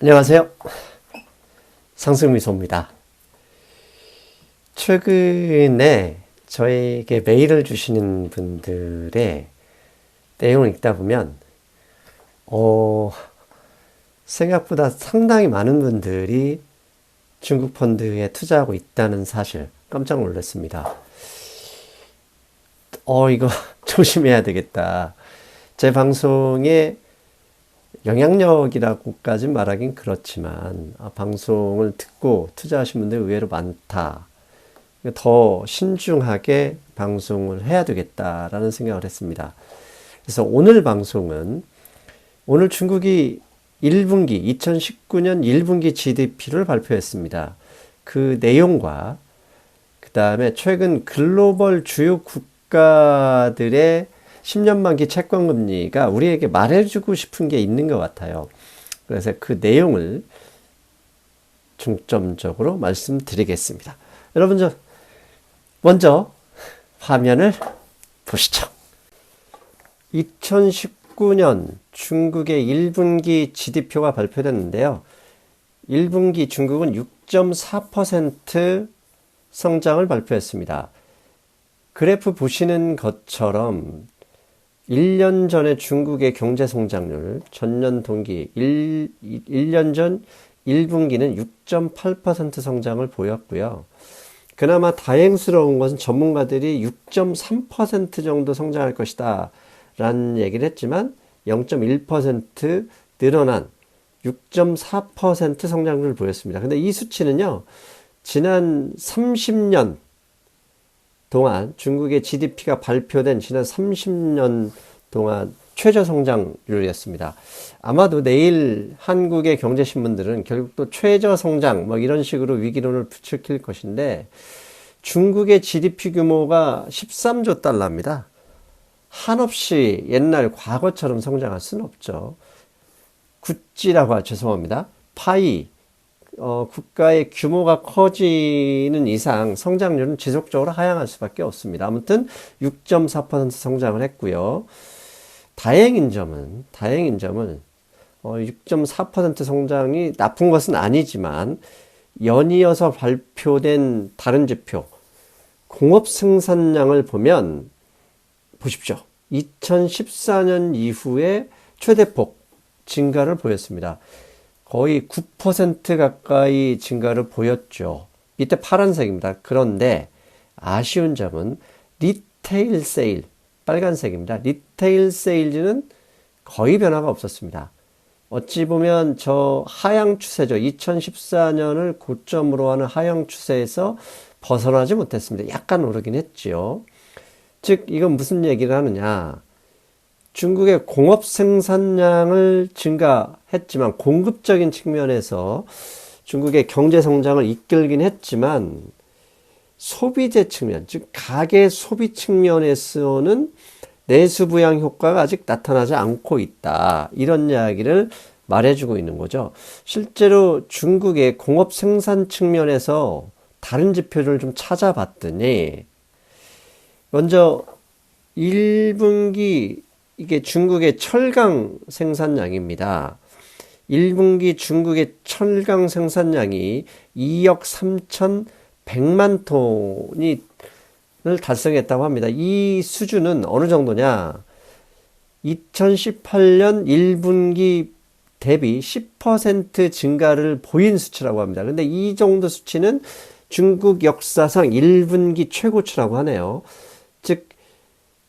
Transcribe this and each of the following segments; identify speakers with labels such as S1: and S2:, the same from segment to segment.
S1: 안녕하세요. 상승미소입니다. 최근에 저에게 메일을 주시는 분들의 내용을 읽다 보면 생각보다 상당히 많은 분들이 중국 펀드에 투자하고 있다는 사실 깜짝 놀랐습니다. 이거 조심해야 되겠다. 제 방송에 영향력이라고까지 말하긴 그렇지만 방송을 듣고 투자하신 분들이 의외로 많다. 더 신중하게 방송을 해야 되겠다라는 생각을 했습니다. 그래서 오늘 방송은 오늘 중국이 2019년 1분기 GDP를 발표했습니다. 그 내용과 그 다음에 최근 글로벌 주요 국가들의 10년 만기 채권금리가 우리에게 말해주고 싶은 게 있는 것 같아요. 그래서 그 내용을 중점적으로 말씀드리겠습니다. 여러분, 먼저 화면을 보시죠. 2019년 중국의 1분기 GDP가 발표됐는데요. 1분기 중국은 6.4% 성장을 발표했습니다. 그래프 보시는 것처럼 1년 전에 중국의 경제 성장률, 전년 동기 1년 전 1분기는 6.8% 성장을 보였고요. 그나마 다행스러운 것은 전문가들이 6.3% 정도 성장할 것이다 라는 얘기를 했지만 0.1% 늘어난 6.4% 성장률을 보였습니다. 근데 이 수치는요, 지난 30년 동안 중국의 GDP가 발표된 지난 30년 동안 최저 성장률이었습니다. 아마도 내일 한국의 경제신문들은 결국 또 최저 성장 이런 식으로 위기론을 부추길 것인데, 중국의 GDP 규모가 13조 달러입니다. 한없이 옛날 과거처럼 성장할 수는 없죠. 구찌라고 죄송합니다. 파이 국가의 규모가 커지는 이상 성장률은 지속적으로 하향할 수밖에 없습니다. 아무튼 6.4% 성장을 했고요. 다행인 점은 6.4% 성장이 나쁜 것은 아니지만 연이어서 발표된 다른 지표 공업 생산량을 보면 보십시오. 2014년 이후에 최대폭 증가를 보였습니다. 거의 9% 가까이 증가를 보였죠. 이때 파란색입니다. 그런데 아쉬운 점은 리테일 세일, 빨간색입니다. 리테일 세일즈는 거의 변화가 없었습니다. 어찌 보면 저 하향 추세죠. 2014년을 고점으로 하는 하향 추세에서 벗어나지 못했습니다. 약간 오르긴 했지요. 즉 이건 무슨 얘기를 하느냐. 중국의 공업 생산량을 증가했지만 공급적인 측면에서 중국의 경제 성장을 이끌긴 했지만 소비재 측면, 즉 가계 소비 측면에서는 내수 부양 효과가 아직 나타나지 않고 있다. 이런 이야기를 말해주고 있는 거죠. 실제로 중국의 공업 생산 측면에서 다른 지표를 좀 찾아봤더니 먼저 1분기 이게 중국의 철강 생산량입니다. 1분기 중국의 철강 생산량이 2억 3,100만 톤을 달성했다고 합니다. 이 수준은 어느 정도냐? 2018년 1분기 대비 10% 증가를 보인 수치라고 합니다. 그런데 이 정도 수치는 중국 역사상 1분기 최고치라고 하네요. 즉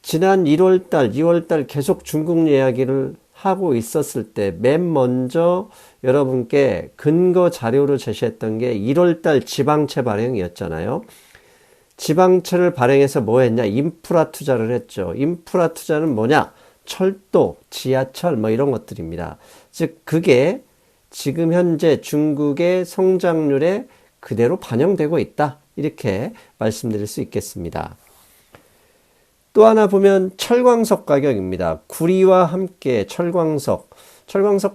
S1: 지난 1월달, 2월달 계속 중국 이야기를 하고 있었을 때 맨 먼저 여러분께 근거 자료로 제시했던 게 1월달 지방채 발행이었잖아요. 지방채를 발행해서 뭐 했냐? 인프라 투자를 했죠. 인프라 투자는 뭐냐? 철도, 지하철 이런 것들입니다. 즉 그게 지금 현재 중국의 성장률에 그대로 반영되고 있다. 이렇게 말씀드릴 수 있겠습니다. 또 하나 보면 철광석 가격입니다. 구리와 함께 철광석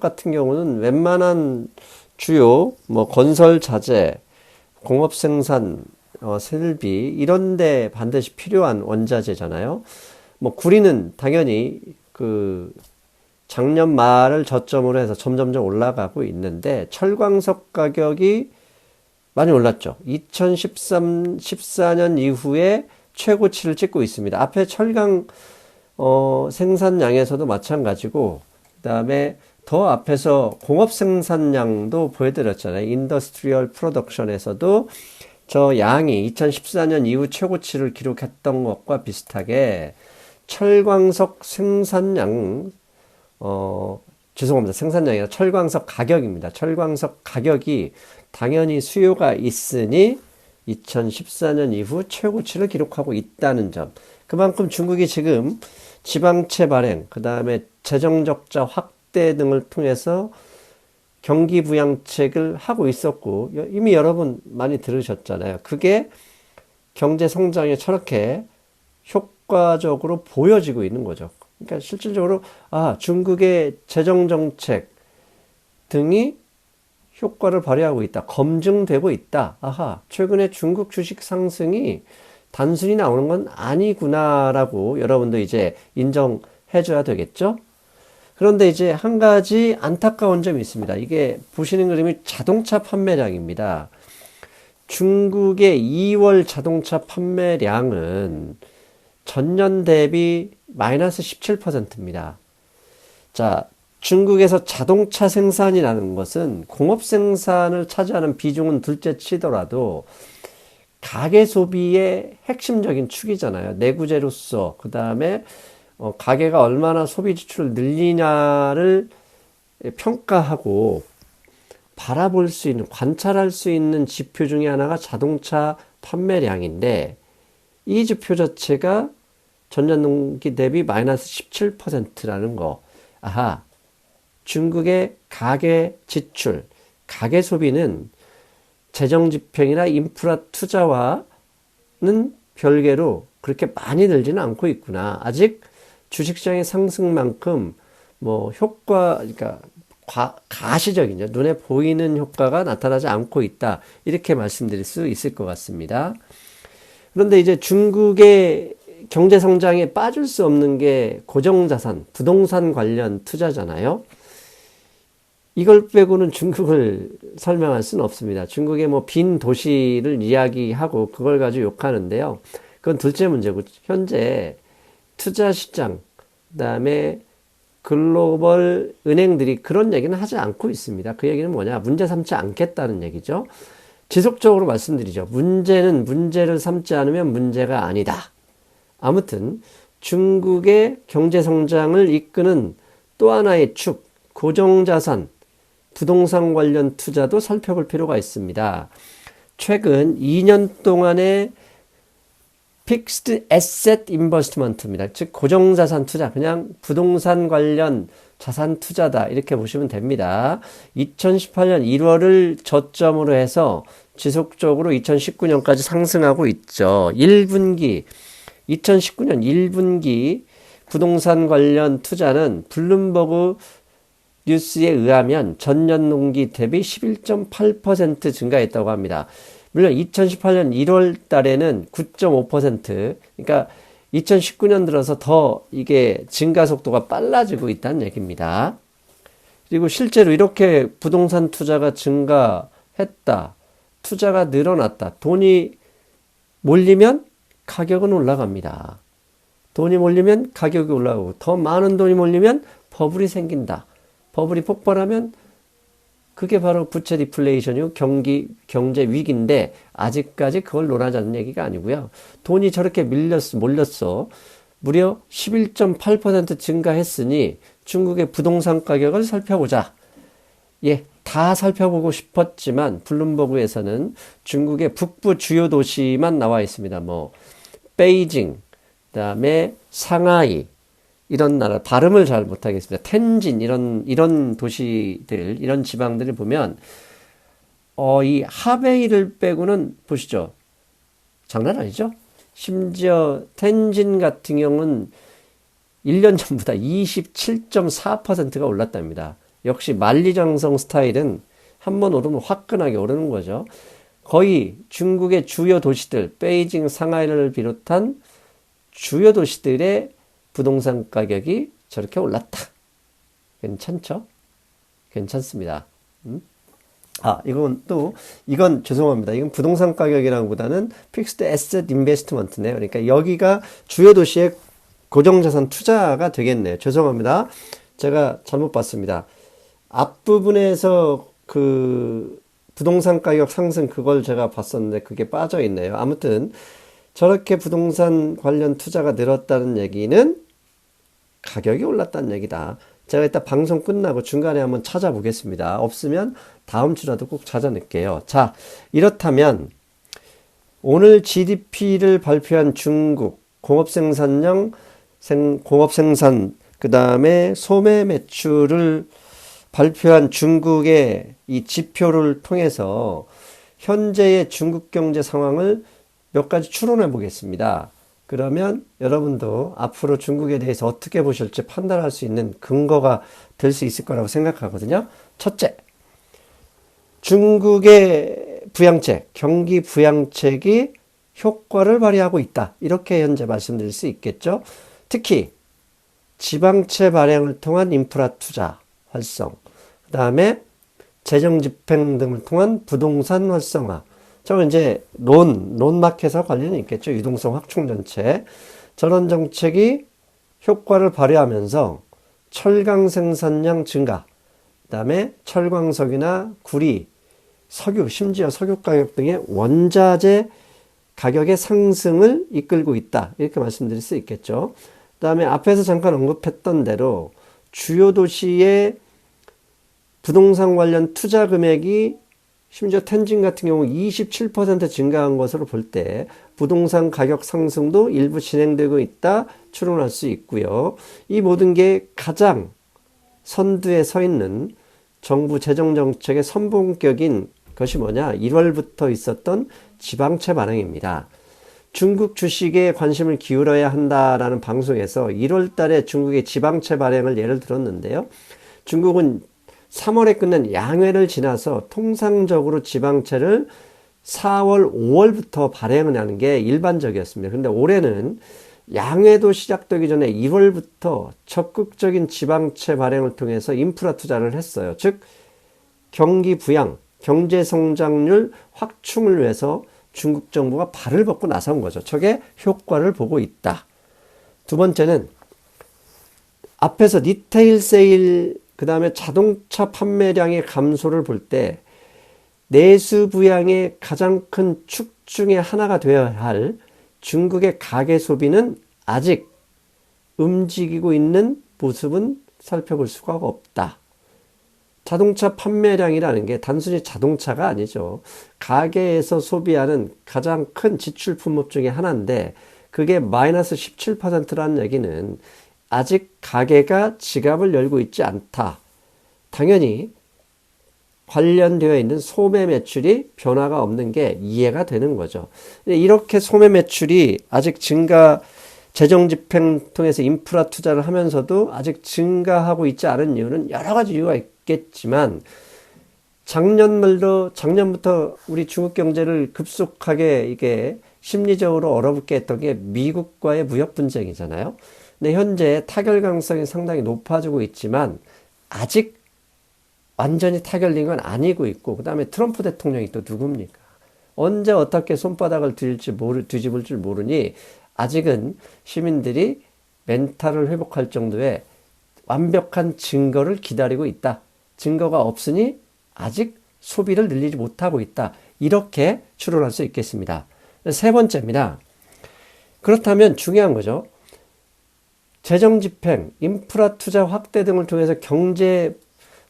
S1: 같은 경우는 웬만한 주요 건설 자재, 공업 생산, 설비 이런 데 반드시 필요한 원자재잖아요. 구리는 당연히 그 작년 말을 저점으로 해서 점점점 올라가고 있는데 철광석 가격이 많이 올랐죠. 2014년 이후에 최고치를 찍고 있습니다. 앞에 철강 생산량에서도 마찬가지고, 그 다음에 더 앞에서 공업 생산량도 보여드렸잖아요. 인더스트리얼 프로덕션에서도 저 양이 2014년 이후 최고치를 기록했던 것과 비슷하게 철광석 생산량, 죄송합니다. 생산량이 아니라 철광석 가격입니다. 철광석 가격이 당연히 수요가 있으니 2014년 이후 최고치를 기록하고 있다는 점. 그만큼 중국이 지금 지방채 발행, 그 다음에 재정적자 확대 등을 통해서 경기 부양책을 하고 있었고, 이미 여러분 많이 들으셨잖아요. 그게 경제 성장에 저렇게 효과적으로 보여지고 있는 거죠. 그러니까 실질적으로 중국의 재정정책 등이 효과를 발휘하고 있다. 검증되고 있다. 최근에 중국 주식 상승이 단순히 나오는 건 아니구나라고 여러분도 이제 인정해줘야 되겠죠? 그런데 이제 한 가지 안타까운 점이 있습니다. 이게 보시는 그림이 자동차 판매량입니다. 중국의 2월 자동차 판매량은 전년 대비 마이너스 17%입니다. 자, 중국에서 자동차 생산이라는 것은 공업 생산을 차지하는 비중은 둘째 치더라도 가계 소비의 핵심적인 축이잖아요. 내구재로서, 그 다음에 가계가 얼마나 소비 지출을 늘리냐를 평가하고 바라볼 수 있는, 관찰할 수 있는 지표 중에 하나가 자동차 판매량인데, 이 지표 자체가 전년 동기 대비 마이너스 17%라는 거. 중국의 가계 지출, 가계 소비는 재정집행이나 인프라 투자와는 별개로 그렇게 많이 늘지는 않고 있구나. 아직 주식시장의 상승만큼 그러니까 가시적이죠. 눈에 보이는 효과가 나타나지 않고 있다. 이렇게 말씀드릴 수 있을 것 같습니다. 그런데 이제 중국의 경제 성장에 빠질 수 없는 게 고정자산, 부동산 관련 투자잖아요. 이걸 빼고는 중국을 설명할 수는 없습니다. 중국의 빈 도시를 이야기하고 그걸 가지고 욕하는데요. 그건 둘째 문제고, 현재 투자 시장, 그다음에 글로벌 은행들이 그런 얘기는 하지 않고 있습니다. 그 얘기는 뭐냐? 문제 삼지 않겠다는 얘기죠. 지속적으로 말씀드리죠. 문제는 문제를 삼지 않으면 문제가 아니다. 아무튼 중국의 경제 성장을 이끄는 또 하나의 축, 고정자산, 부동산 관련 투자도 살펴볼 필요가 있습니다. 최근 2년 동안의 Fixed Asset Investment입니다. 즉 고정자산 투자, 그냥 부동산 관련 자산 투자다 이렇게 보시면 됩니다. 2018년 1월을 저점으로 해서 지속적으로 2019년까지 상승하고 있죠. 2019년 1분기 부동산 관련 투자는 블룸버그 뉴스에 의하면 전년 동기 대비 11.8% 증가했다고 합니다. 물론 2018년 1월 달에는 9.5%, 그러니까 2019년 들어서 더 이게 증가 속도가 빨라지고 있다는 얘기입니다. 그리고 실제로 이렇게 부동산 투자가 증가했다, 투자가 늘어났다, 돈이 몰리면 가격은 올라갑니다. 돈이 몰리면 가격이 올라가고, 더 많은 돈이 몰리면 버블이 생긴다. 버블이 폭발하면 그게 바로 부채 디플레이션이고 경제 위기인데, 아직까지 그걸 논하자는 얘기가 아니고요. 돈이 저렇게 몰렸어. 무려 11.8% 증가했으니 중국의 부동산 가격을 살펴보자. 다 살펴보고 싶었지만 블룸버그에서는 중국의 북부 주요 도시만 나와 있습니다. 베이징, 그다음에 상하이, 이런 나라, 발음을 잘 못하겠습니다. 텐진, 이런 도시들, 이런 지방들을 보면, 이 하베이를 빼고는 보시죠. 장난 아니죠? 심지어 텐진 같은 경우는 1년 전보다 27.4%가 올랐답니다. 역시 만리장성 스타일은 한번 오르면 화끈하게 오르는 거죠. 거의 중국의 주요 도시들, 베이징, 상하이를 비롯한 주요 도시들의 부동산 가격이 저렇게 올랐다. 괜찮죠? 괜찮습니다. 이건 죄송합니다. 이건 부동산 가격이라기보다는 픽스드 에셋 인베스트먼트네요. 그러니까 여기가 주요 도시의 고정자산 투자가 되겠네요. 죄송합니다. 제가 잘못 봤습니다. 앞부분에서 그 부동산 가격 상승 그걸 제가 봤었는데 그게 빠져 있네요. 아무튼 저렇게 부동산 관련 투자가 늘었다는 얘기는 가격이 올랐다는 얘기다. 제가 이따 방송 끝나고 중간에 한번 찾아보겠습니다. 없으면 다음 주라도 꼭 찾아낼게요. 자, 이렇다면 오늘 GDP를 발표한 중국 공업생산, 그 다음에 소매 매출을 발표한 중국의 이 지표를 통해서 현재의 중국 경제 상황을 몇 가지 추론해 보겠습니다. 그러면 여러분도 앞으로 중국에 대해서 어떻게 보실지 판단할 수 있는 근거가 될 수 있을 거라고 생각하거든요. 첫째, 중국의 부양책, 경기 부양책이 효과를 발휘하고 있다. 이렇게 현재 말씀드릴 수 있겠죠. 특히 지방채 발행을 통한 인프라 투자 활성, 그 다음에 재정 집행 등을 통한 부동산 활성화. 저는 이제 론마켓과 관련이 있겠죠. 유동성 확충 정책. 저런 정책이 효과를 발휘하면서 철강 생산량 증가, 그 다음에 철광석이나 구리, 석유, 심지어 석유 가격 등의 원자재 가격의 상승을 이끌고 있다. 이렇게 말씀드릴 수 있겠죠. 그 다음에 앞에서 잠깐 언급했던 대로 주요 도시의 부동산 관련 투자 금액이 심지어 텐진 같은 경우 27% 증가한 것으로 볼 때 부동산 가격 상승도 일부 진행되고 있다 추론할 수 있고요. 이 모든 게 가장 선두에 서 있는 정부 재정정책의 선봉격인 것이 뭐냐? 1월부터 있었던 지방채 발행입니다. 중국 주식에 관심을 기울여야 한다라는 방송에서 1월 달에 중국의 지방채 발행을 예를 들었는데요. 중국은 3월에 끝낸 양회를 지나서 통상적으로 지방채를 4월, 5월부터 발행을 하는 게 일반적이었습니다. 그런데 올해는 양회도 시작되기 전에 1월부터 적극적인 지방채 발행을 통해서 인프라 투자를 했어요. 즉 경기 부양, 경제 성장률 확충을 위해서 중국 정부가 발을 벗고 나선 거죠. 저게 효과를 보고 있다. 두 번째는 앞에서 리테일 세일, 그 다음에 자동차 판매량의 감소를 볼 때 내수 부양의 가장 큰 축 중에 하나가 되어야 할 중국의 가계 소비는 아직 움직이고 있는 모습은 살펴볼 수가 없다. 자동차 판매량이라는 게 단순히 자동차가 아니죠. 가계에서 소비하는 가장 큰 지출 품목 중에 하나인데 그게 마이너스 17%라는 얘기는 아직 가계가 지갑을 열고 있지 않다. 당연히 관련되어 있는 소매 매출이 변화가 없는 게 이해가 되는 거죠. 이렇게 소매 매출이 아직 증가, 재정 집행 통해서 인프라 투자를 하면서도 아직 증가하고 있지 않은 이유는 여러 가지 이유가 있겠지만 작년부터 우리 중국 경제를 급속하게 이게 심리적으로 얼어붙게 했던 게 미국과의 무역 분쟁이잖아요. 근데 현재 타결 가능성이 상당히 높아지고 있지만 아직 완전히 타결된 건 아니고 있고, 그 다음에 트럼프 대통령이 또 누굽니까? 언제 어떻게 손바닥을 뒤집을 줄 모르니 아직은 시민들이 멘탈을 회복할 정도의 완벽한 증거를 기다리고 있다. 증거가 없으니 아직 소비를 늘리지 못하고 있다. 이렇게 추론할 수 있겠습니다. 세 번째입니다. 그렇다면 중요한 거죠. 재정 집행, 인프라 투자 확대 등을 통해서 경제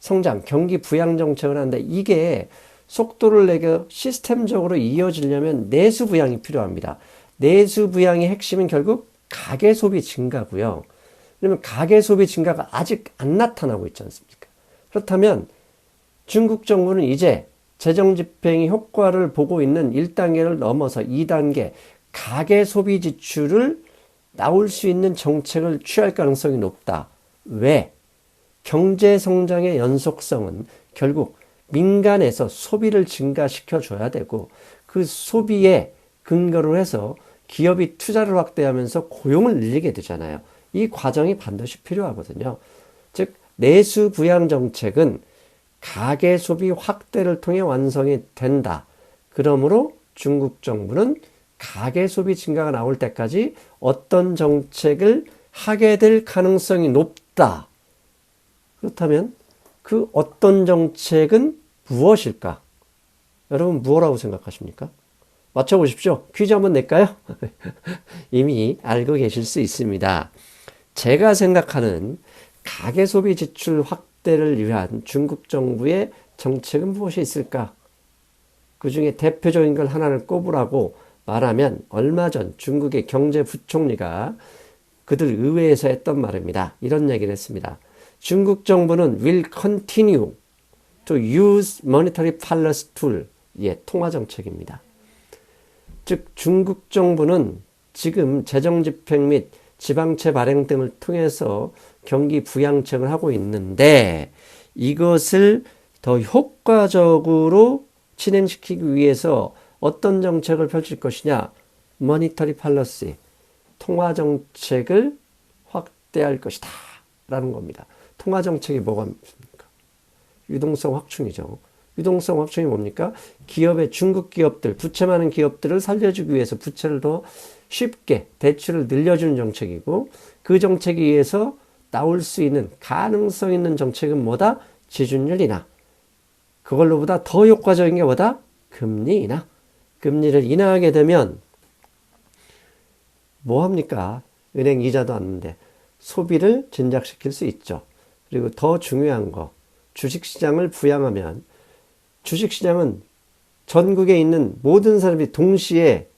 S1: 성장, 경기 부양 정책을 하는데 이게 속도를 내고 시스템적으로 이어지려면 내수 부양이 필요합니다. 내수 부양의 핵심은 결국 가계 소비 증가고요. 그러면 가계 소비 증가가 아직 안 나타나고 있지 않습니까? 그렇다면 중국 정부는 이제 재정 집행이 효과를 보고 있는 1단계를 넘어서 2단계 가계 소비 지출을 나올 수 있는 정책을 취할 가능성이 높다. 왜? 경제 성장의 연속성은 결국 민간에서 소비를 증가시켜 줘야 되고 그 소비에 근거로 해서 기업이 투자를 확대하면서 고용을 늘리게 되잖아요. 이 과정이 반드시 필요하거든요. 즉 내수 부양 정책은 가계 소비 확대를 통해 완성이 된다. 그러므로 중국 정부는 가계 소비 증가가 나올 때까지 어떤 정책을 하게 될 가능성이 높다. 그렇다면 그 어떤 정책은 무엇일까? 여러분 무엇이라고 생각하십니까? 맞춰보십시오. 퀴즈 한번 낼까요? 이미 알고 계실 수 있습니다. 제가 생각하는 가계소비 지출 확대를 위한 중국 정부의 정책은 무엇이 있을까? 그 중에 대표적인 걸 하나를 꼽으라고 말하면 얼마 전 중국의 경제부총리가 그들 의회에서 했던 말입니다. 이런 얘기를 했습니다. 중국 정부는 will continue to use monetary policy tool. 예, 통화정책입니다. 즉 중국 정부는 지금 재정집행 및 지방채 발행 등을 통해서 경기 부양책을 하고 있는데 이것을 더 효과적으로 진행시키기 위해서 어떤 정책을 펼칠 것이냐? 머니터리 팔러시, 통화정책을 확대할 것이다 라는 겁니다. 통화정책이 뭐가 있습니까? 유동성 확충이죠. 유동성 확충이 뭡니까? 기업의 중국 기업들, 부채 많은 기업들을 살려주기 위해서 부채를 더 쉽게 대출을 늘려주는 정책이고 그 정책에 의해서 나올 수 있는 가능성 있는 정책은 뭐다? 지준율 인하. 그걸로보다 더 효과적인 게 뭐다? 금리 인하. 금리를 인하하게 되면 뭐 합니까? 은행 이자도 않는데 소비를 진작시킬 수 있죠. 그리고 더 중요한 거, 주식시장을 부양하면 주식시장은 전국에 있는 모든 사람이 동시에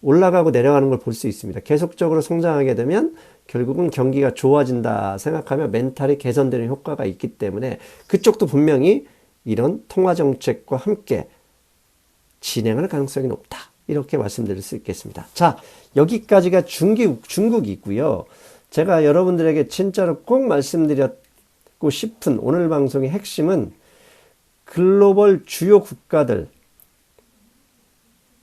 S1: 올라가고 내려가는 걸 볼 수 있습니다. 계속적으로 성장하게 되면 결국은 경기가 좋아진다 생각하면 멘탈이 개선되는 효과가 있기 때문에 그쪽도 분명히 이런 통화정책과 함께 진행할 가능성이 높다. 이렇게 말씀드릴 수 있겠습니다. 자, 여기까지가 중국이고요. 제가 여러분들에게 진짜로 꼭 말씀드리고 싶은 오늘 방송의 핵심은 글로벌 주요 국가들,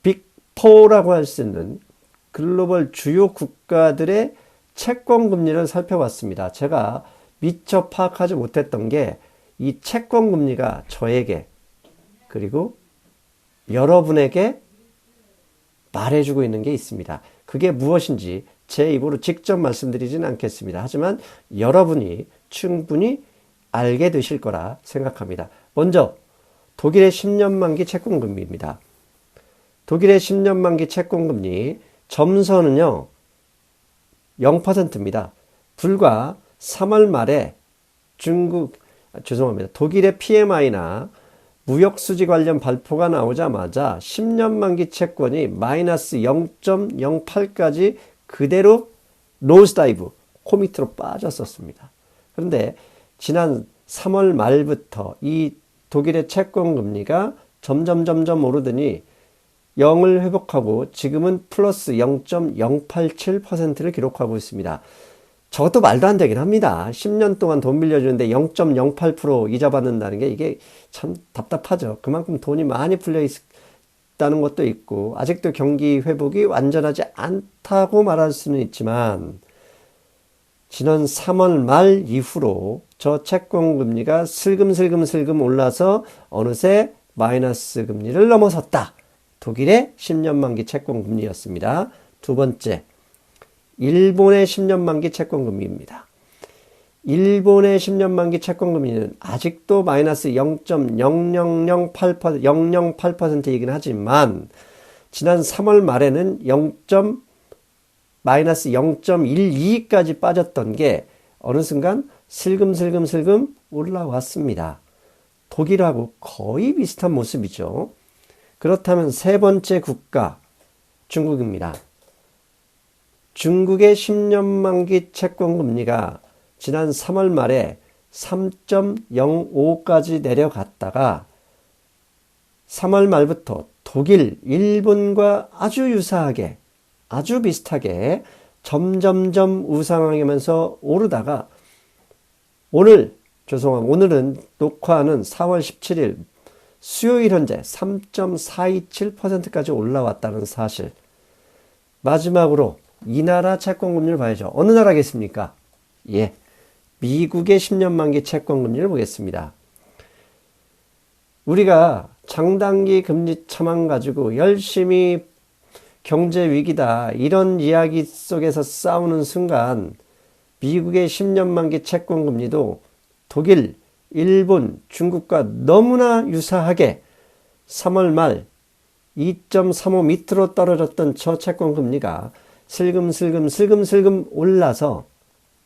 S1: 빅4라고 할 수 있는 글로벌 주요 국가들의 채권 금리를 살펴봤습니다. 제가 미처 파악하지 못했던 게 이 채권 금리가 저에게 그리고 여러분에게 말해주고 있는 게 있습니다. 그게 무엇인지 제 입으로 직접 말씀드리지는 않겠습니다. 하지만 여러분이 충분히 알게 되실 거라 생각합니다. 먼저 독일의 10년 만기 채권금리입니다. 독일의 10년 만기 채권금리 점선은요 0%입니다. 불과 3월 말에 독일의 PMI나 무역수지 관련 발표가 나오자마자 10년 만기 채권이 마이너스 0.08까지 그대로 노스다이브, 코 밑으로 빠졌었습니다. 그런데 지난 3월 말부터 이 독일의 채권 금리가 점점 오르더니 0을 회복하고 지금은 플러스 0.087%를 기록하고 있습니다. 저것도 말도 안 되긴 합니다. 10년 동안 돈 빌려주는데 0.08% 이자 받는다는 게 이게 참 답답하죠. 그만큼 돈이 많이 풀려 있다는 것도 있고 아직도 경기 회복이 완전하지 않다고 말할 수는 있지만 지난 3월 말 이후로 저 채권 금리가 슬금슬금 올라서 어느새 마이너스 금리를 넘어섰다. 독일의 10년 만기 채권 금리였습니다. 두 번째, 일본의 10년 만기 채권 금리입니다. 일본의 10년 만기 채권 금리는 아직도 마이너스 0.0008%이긴 하지만 지난 3월 말에는 마이너스 0.12까지 빠졌던 게 어느 순간 슬금 올라왔습니다. 독일하고 거의 비슷한 모습이죠. 그렇다면 세 번째 국가 중국입니다. 중국의 10년 만기 채권 금리가 지난 3월 말에 3.05까지 내려갔다가 3월 말부터 독일, 일본과 아주 유사하게 아주 비슷하게 점점점 우상향하면서 오르다가 오늘은 녹화하는 4월 17일 수요일 현재 3.427%까지 올라왔다는 사실. 마지막으로 이 나라 채권금리를 봐야죠. 어느 나라겠습니까? 예, 미국의 10년 만기 채권 금리를 보겠습니다. 우리가 장단기 금리 차만 가지고 열심히 경제 위기다 이런 이야기 속에서 싸우는 순간 미국의 10년 만기 채권 금리도 독일, 일본, 중국과 너무나 유사하게 3월 말 2.35 밑으로 떨어졌던 저 채권 금리가 슬금슬금 올라서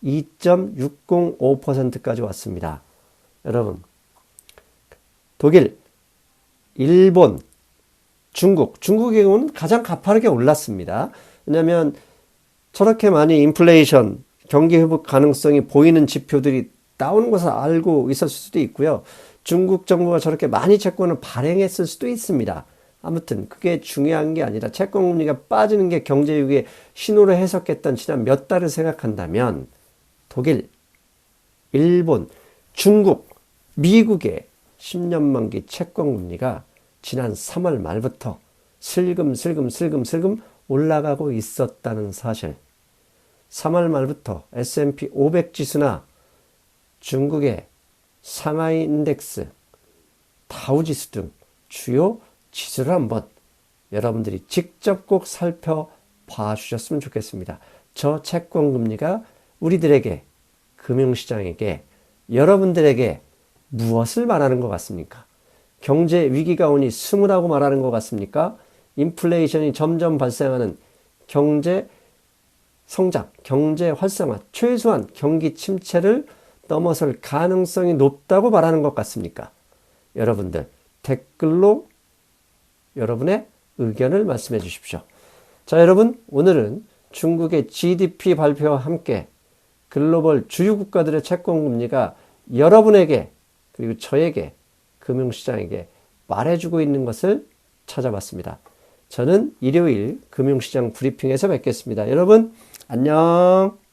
S1: 2.605%까지 왔습니다. 여러분, 독일, 일본, 중국의 경우는 가장 가파르게 올랐습니다. 왜냐하면 저렇게 많이 인플레이션, 경기 회복 가능성이 보이는 지표들이 나오는 것을 알고 있었을 수도 있고요. 중국 정부가 저렇게 많이 채권을 발행했을 수도 있습니다. 아무튼 그게 중요한 게 아니라 채권 금리가 빠지는 게 경제 위기의 신호로 해석했던 지난 몇 달을 생각한다면 독일, 일본, 중국, 미국의 10년 만기 채권 금리가 지난 3월 말부터 슬금 올라가고 있었다는 사실. 3월 말부터 S&P 500 지수나 중국의 상하이 인덱스, 다우지수 등 주요 지수를 한번 여러분들이 직접 꼭 살펴봐 주셨으면 좋겠습니다. 저 채권 금리가 우리들에게, 금융시장에게, 여러분들에게 무엇을 말하는 것 같습니까? 경제 위기가 오니 숨으라고 말하는 것 같습니까? 인플레이션이 점점 발생하는 경제 성장, 경제 활성화, 최소한 경기 침체를 넘어설 가능성이 높다고 말하는 것 같습니까? 여러분들 댓글로 여러분의 의견을 말씀해 주십시오. 자, 여러분, 오늘은 중국의 GDP 발표와 함께 글로벌 주요 국가들의 채권 금리가 여러분에게 그리고 저에게 금융시장에게 말해주고 있는 것을 찾아봤습니다. 저는 일요일 금융시장 브리핑에서 뵙겠습니다. 여러분 안녕.